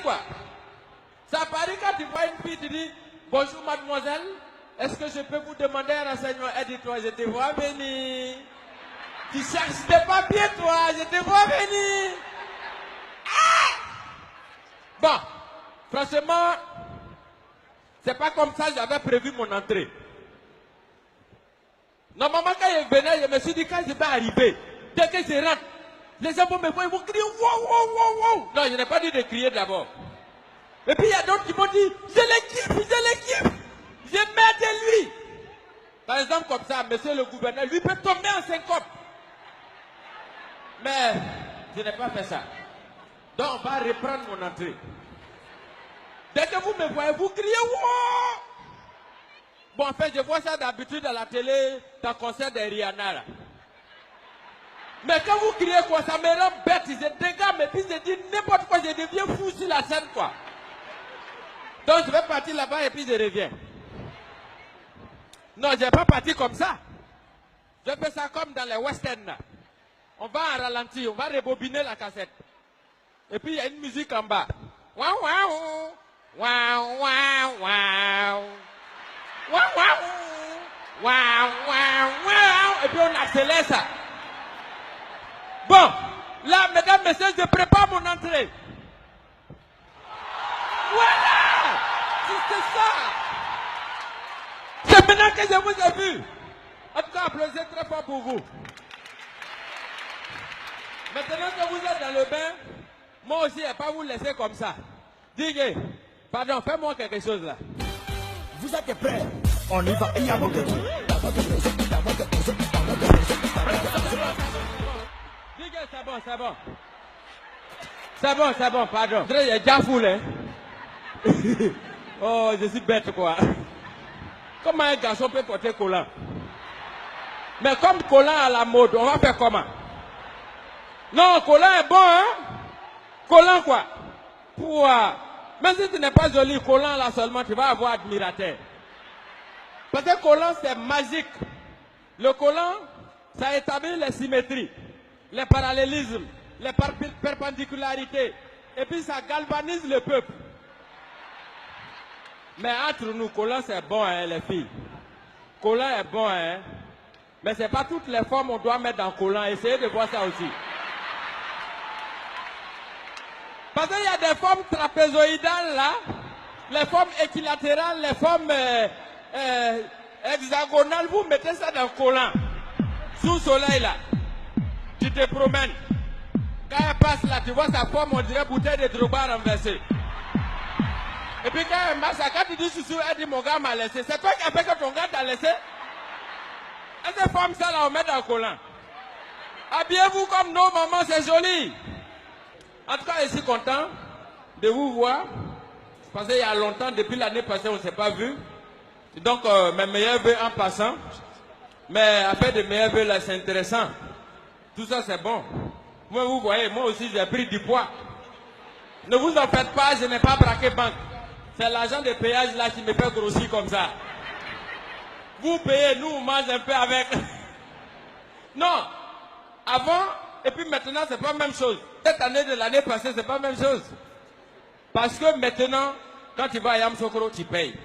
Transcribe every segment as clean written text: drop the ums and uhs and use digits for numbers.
quoi. C'est à Paris quand tu vois une fille, tu dis bonjour mademoiselle, est-ce que je peux vous demander un renseignement? Elle dit toi, je te vois venir. Tu cherches des papiers toi, je te vois venir. Ah! Bon, franchement, c'est pas comme ça que j'avais prévu mon entrée. Normalement, quand je venais, je me suis dit, quand je vais arriver, dès que je rentre, les gens vont me voir, ils vont crier, wow, wow, wow, wow. Non, je n'ai pas dit de crier d'abord. Et puis il y a d'autres qui m'ont dit, je l'équipe, je mets de lui. Par exemple, comme ça, monsieur le gouverneur, lui peut tomber en syncope. Mais je n'ai pas fait ça. Donc on va reprendre mon entrée. Dès que vous me voyez, vous criez, wow. Bon, en fait, je vois ça d'habitude à la télé, dans le concert de Rihanna. Là. Mais quand vous criez quoi, ça me rend bête. Je dégage, et puis je dis n'importe quoi, je deviens fou sur la scène, quoi. Donc je vais partir là-bas et puis je reviens. Non, je ne vais pas partir comme ça. Je fais ça comme dans les westerns. Là. On va en ralenti, on va rebobiner la cassette. Et puis il y a une musique en bas. Waouh, waouh, waouh, waouh, waouh. Waouh, waouh, waouh, waouh, waouh. Et puis on accélère ça. Bon, là, mesdames, messieurs, je prépare mon entrée. Voilà! C'est ça! C'est maintenant que je vous ai vu. En tout cas, applaudissez très fort pour vous. Maintenant que vous êtes dans le bain, moi aussi, je ne vais pas vous laisser comme ça. Digue, pardon, fais-moi quelque chose là. Vous êtes prêts? On y va. Il y a beaucoup de Digue, c'est bon, c'est bon. C'est bon, pardon. Il y a déjà fou, hein. Oh, je suis bête, quoi. Comment un garçon peut porter collant? Mais comme collant à la mode, on va faire comment? Non, collant est bon, hein? Collant, quoi? Pouah. Même si tu n'es pas joli, collant là seulement, tu vas avoir admirateur. Parce que collant, c'est magique. Le collant, ça établit les symétries, les parallélismes, les perpendicularités. Et puis ça galvanise le peuple. Mais entre nous, collant c'est bon, hein, les filles. Collant est bon, hein. Mais ce n'est pas toutes les formes qu'on doit mettre dans collant. Essayez de voir ça aussi. Parce qu'il y a des formes trapézoïdales là, les formes équilatérales, les formes hexagonales. Vous mettez ça dans le collant. Sous le soleil là. Tu te promènes. Quand elle passe là, tu vois sa forme, on dirait bouteille de Drogba renversée. Et puis quand elle marche, quand tu dis sous, elle dit mon gars m'a laissé. C'est toi qui as fait que ton gars t'a laissé. Et cette forme ça là, on met dans le collant. Habillez-vous comme nos mamans, c'est joli. En tout cas, je suis content de vous voir. Parce qu'il y a longtemps, depuis l'année passée, on ne s'est pas vu. Donc, mes meilleurs vœux en passant. Mais après de meilleurs vœux là, c'est intéressant. Tout ça, c'est bon. Moi, vous voyez, moi aussi, j'ai pris du poids. Ne vous en faites pas, je n'ai pas braqué banque. C'est l'argent de péage là qui me fait grossir comme ça. Vous payez, nous, on mange un peu avec. Non. Avant, et puis maintenant, c'est pas la même chose. Cette année de l'année passée, c'est pas la même chose. Parce que maintenant, quand tu vas à Yamoussoukro, tu payes.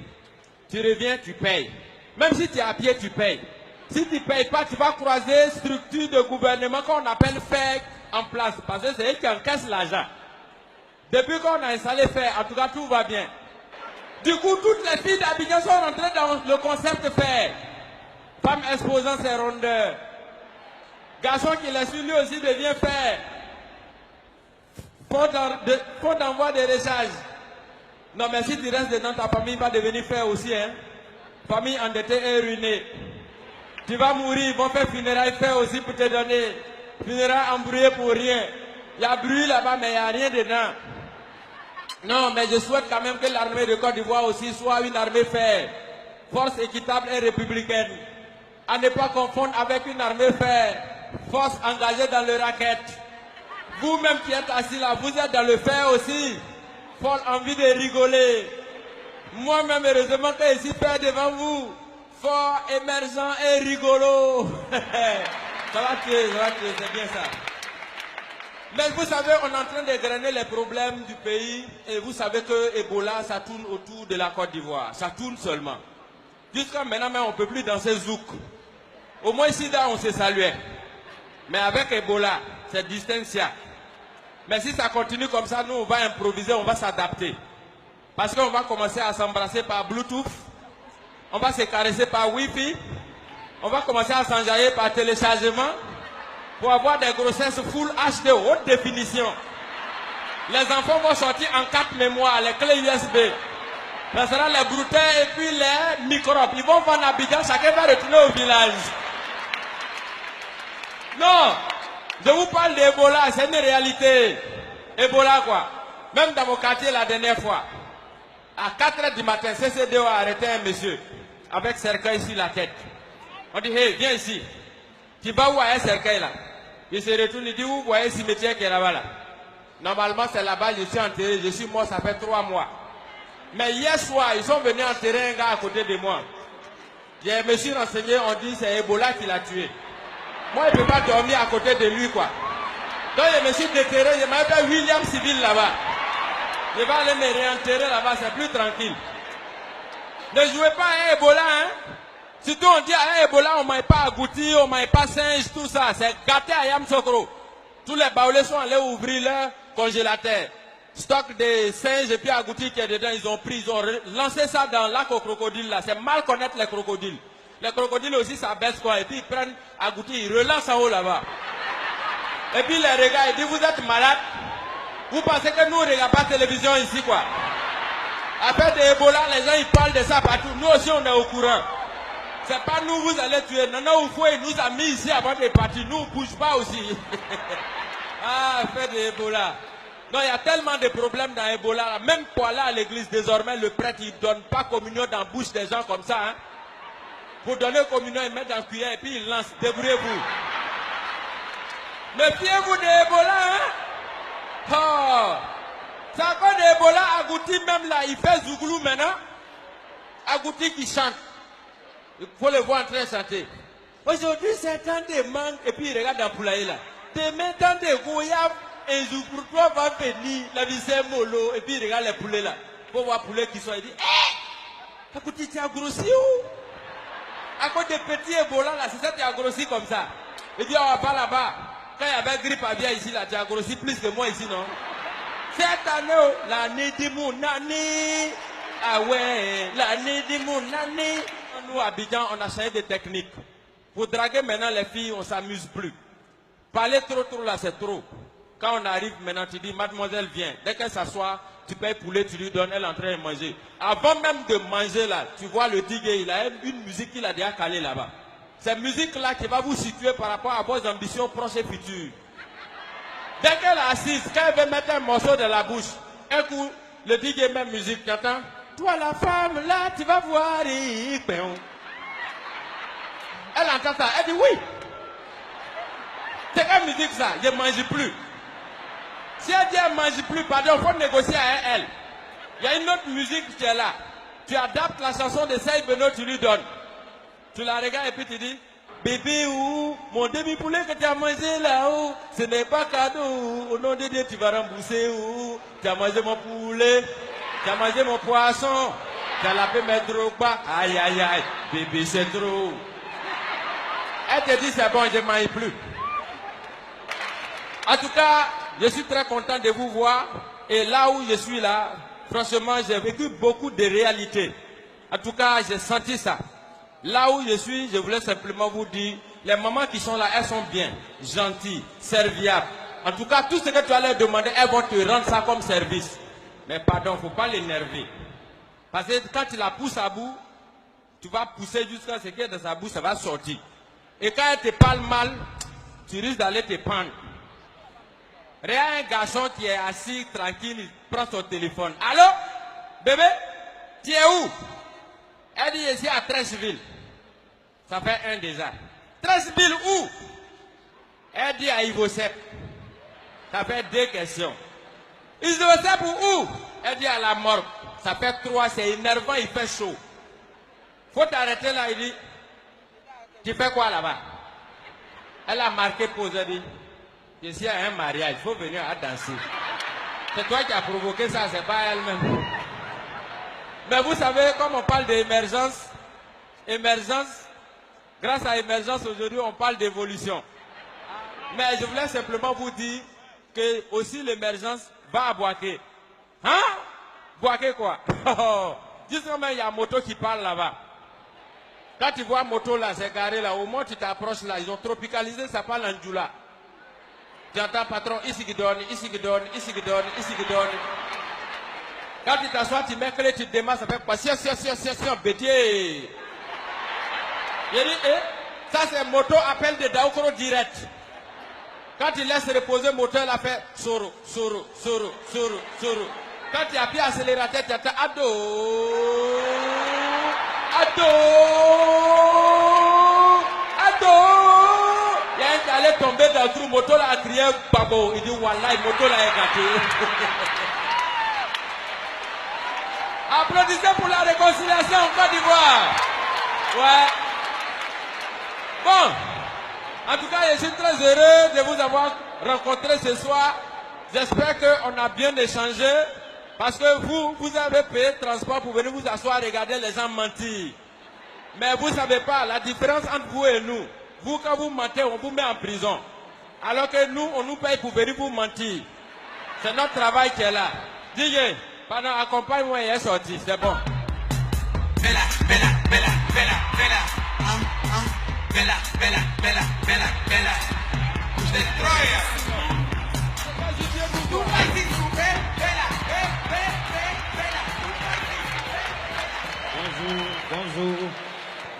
Tu reviens, tu payes. Même si tu es à pied, tu payes. Si tu ne payes pas, tu vas croiser structure de gouvernement qu'on appelle FEC en place. Parce que c'est eux qui encaissent l'argent. Depuis qu'on a installé FEC, en tout cas, tout va bien. Du coup, toutes les filles d'Abidjan sont rentrées dans le concept FEC. Femmes exposant ses rondeurs. Garçon qui les suit, lui aussi devient FEC. Faut d'envoi de recharge. Non, mais si tu restes dedans, ta famille va devenir FEC aussi. Hein? Famille endettée et ruinée. Tu vas mourir, ils vont faire funérailles FEC aussi pour te donner. Funérailles embrouillées pour rien. Il y a bruit là-bas, mais il n'y a rien dedans. Non, mais je souhaite quand même que l'armée de Côte d'Ivoire aussi soit une armée FEC. Force équitable et républicaine. À ne pas confondre avec une armée FEC. Force engagée dans le racket. Vous-même qui êtes assis là, vous êtes dans le FEC aussi. Folle envie de rigoler. Moi-même, heureusement que je suis fait devant vous. Fort, émergent et rigolo. Ça va tuer, c'est bien ça. Mais vous savez, on est en train d'égrener les problèmes du pays. Et vous savez que Ebola, ça tourne autour de la Côte d'Ivoire. Ça tourne seulement. Jusqu'à maintenant, on ne peut plus danser zouk. Au moins, ici, on se saluait. Mais avec Ebola, c'est distinction. Mais si ça continue comme ça, nous, on va improviser, on va s'adapter. Parce qu'on va commencer à s'embrasser par Bluetooth. On va se caresser par Wi-Fi. On va commencer à s'enjailler par téléchargement. Pour avoir des grossesses full HD, haute définition. Les enfants vont sortir en 4 mémoires, les clés USB. Ce sera les brouteurs et puis les microbes. Ils vont vendre à Abidjan, chacun va retourner au village. Non, je vous parle d'Ebola, c'est une réalité. Ebola quoi. Même dans mon quartier la dernière fois, à 4h du matin, CCDO a arrêté un monsieur avec cercueil sur la tête. On dit, hey, viens ici. Tu vas où un cercueil là? Il se retourne, il dit, où vous voyez le cimetière qui est là-bas là? Normalement c'est là-bas, je suis enterré, je suis mort, ça fait 3 mois. Mais hier soir, ils sont venus enterrer un gars à côté de moi. Je me suis renseigné, on dit c'est Ebola qui l'a tué. Moi, je ne peux pas dormir à côté de lui, quoi. Donc, je me suis déterré, je m'appelle William Civil là-bas. Je vais aller me réenterrer là-bas, c'est plus tranquille. Ne jouez pas à Ebola, hein. Surtout, on dit à Ebola, on ne mange pas agouti, on ne mange pas singe, tout ça. C'est gâté à Yamsokro. Tous les baoulés sont allés ouvrir leur congélateur. Stock de singes et puis agouti qui est dedans, ils ont pris, ils ont lancé ça dans le lac aux crocodiles là. C'est mal connaître les crocodiles. Les crocodiles aussi, ça baisse quoi. Et puis ils prennent agouti, ils relancent en haut là-bas. Et puis les regards, ils disent, vous êtes malade. Vous pensez que nous, on ne regarde pas la télévision ici quoi. Après de Ebola, les gens, ils parlent de ça partout. Nous aussi, on est au courant. C'est pas nous, vous allez tuer. Non, non, il nous a mis ici avant de partir. Nous, on ne bouge pas aussi. Ah, fait de Ebola. Non, il y a tellement de problèmes dans Ebola. Même pour aller à l'église, désormais, le prêtre, il ne donne pas communion dans la bouche des gens comme ça. Hein. Pour donner communion, il met dans la cuillère et puis il lance. Débrouillez-vous. Méfiez-vous de Ebola. Hein? Oh. C'est encore de Ebola. Agouti, même là, il fait Zouglou maintenant. Agouti qui chante. Il faut le voir en train de chanter. Aujourd'hui, c'est temps de mangue. Et puis il regarde dans le poulailler là. Demain, temps de goyave. Et pour toi, va venir. La vie, c'est mollo. Et puis il regarde les poulets là. Pour voir les poulets qui sont. Il dit, hé! Agouti, tu as grossi où? À cause des petits Ebola là, c'est ça qui a grossi comme ça. Il dit, oh, pas là-bas. Quand il y avait grippe aviaire ici là, tu as grossi plus que moi ici, non? Cette année, l'année de mon année. Ah ouais, l'année de mon année. Nous, à Abidjan, on a changé de technique. Pour draguer maintenant les filles, on ne s'amuse plus. Parler trop là, c'est trop. Quand on arrive maintenant, tu dis, mademoiselle, viens. Dès qu'elle s'assoit, tu payes poulet, tu lui donnes, elle est en train de manger. Avant même de manger là, tu vois le diguet, il a une musique qu'il a déjà calée là-bas. Cette musique-là qui va vous situer par rapport à vos ambitions proches et futures. Dès qu'elle est assise, quand elle veut mettre un morceau dans la bouche, un coup, le diguet met musique, tu entends? Toi la femme là, tu vas voir. Elle entend ça, elle dit oui. C'est quelle musique ça? Je ne mange plus. Si elle dit elle ne mange plus, pardon, il faut négocier avec elle. Il y a une autre musique qui est là. Tu adaptes la chanson de Saïd Beno, tu lui donnes. Tu la regardes et puis tu dis, bébé ou mon demi-poulet que tu as mangé là-haut, ce n'est pas cadeau. Au nom de Dieu, tu vas rembourser ou tu as mangé mon poulet. Tu as mangé mon poisson, tu as lavé mes Drogba. Aïe, aïe, aïe, bébé, c'est trop. Elle te dit, c'est bon, je ne mange plus. En tout cas, je suis très content de vous voir. Et là où je suis là, franchement, j'ai vécu beaucoup de réalités. En tout cas, j'ai senti ça. Là où je suis, je voulais simplement vous dire, les mamans qui sont là, elles sont bien, gentilles, serviables. En tout cas, tout ce que tu vas leur demander, elles vont te rendre ça comme service. Mais pardon, il ne faut pas l'énerver. Parce que quand tu la pousses à bout, tu vas pousser jusqu'à ce que dans sa bouche, ça va sortir. Et quand elle te parle mal, tu risques d'aller te prendre. Regarde un garçon qui est assis, tranquille, il prend son téléphone. Allô? Bébé? Tu es où? Elle dit ici à Trècheville. Ça fait un déjà. Trècheville où? Elle dit à Ivosep. Ça fait 2 questions. Ivosep où? Elle dit à la morgue. Ça fait 3, c'est énervant, il fait chaud. Faut t'arrêter là, il dit. Tu fais quoi là-bas? Elle a marqué pause, elle dit. que s'il y a un mariage, il faut venir à danser. C'est toi qui as provoqué ça, c'est pas elle-même. Mais vous savez, comme on parle d'émergence, grâce à émergence aujourd'hui, on parle d'évolution. Mais je voulais simplement vous dire que aussi l'émergence va à Boaké. Hein? Boaké quoi? Justement, il y a moto qui parle là-bas. Quand tu vois moto là, c'est garé là, au moins tu t'approches là, ils ont tropicalisé, ça parle en djoula. Tu entends patron, ici qui donne, ici qui donne, ici qui donne, ici qui donne. Quand tu t'assois, tu mets clé, tu te demandes, ça fait quoi? Si, bétier. Il dit, ça c'est moto appel de Daokoro direct. Quand tu laisses reposer le moteur, il a fait soro, soro, soro, soro, soro. Quand tu appuies accélérateur, tu attends ado. Ado. Ado. Il y a un qui allait tomber dans le trou, moto là a crié babo. Il dit Wallah, moto là est gâté. Applaudissez pour la réconciliation en Côte d'Ivoire. Ouais. Bon. En tout cas, je suis très heureux de vous avoir rencontré ce soir. J'espère qu'on a bien échangé. Parce que vous avez payé le transport pour venir vous asseoir et regarder les gens mentir. Mais vous ne savez pas la différence entre vous et nous. Vous, quand vous mentez, on vous met en prison. Alors que nous, on nous paye pour venir vous mentir. C'est notre travail qui est là. DJ, pardon, accompagne-moi et est sorti. C'est bon. Bella, bella, bella, bella, bella. Bella, bella, bella, bella, bella. Who's the destroyer? You like this, bella, bella, bella. Bonjour,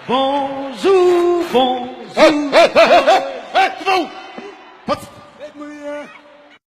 bonjour, bonjour, bonjour.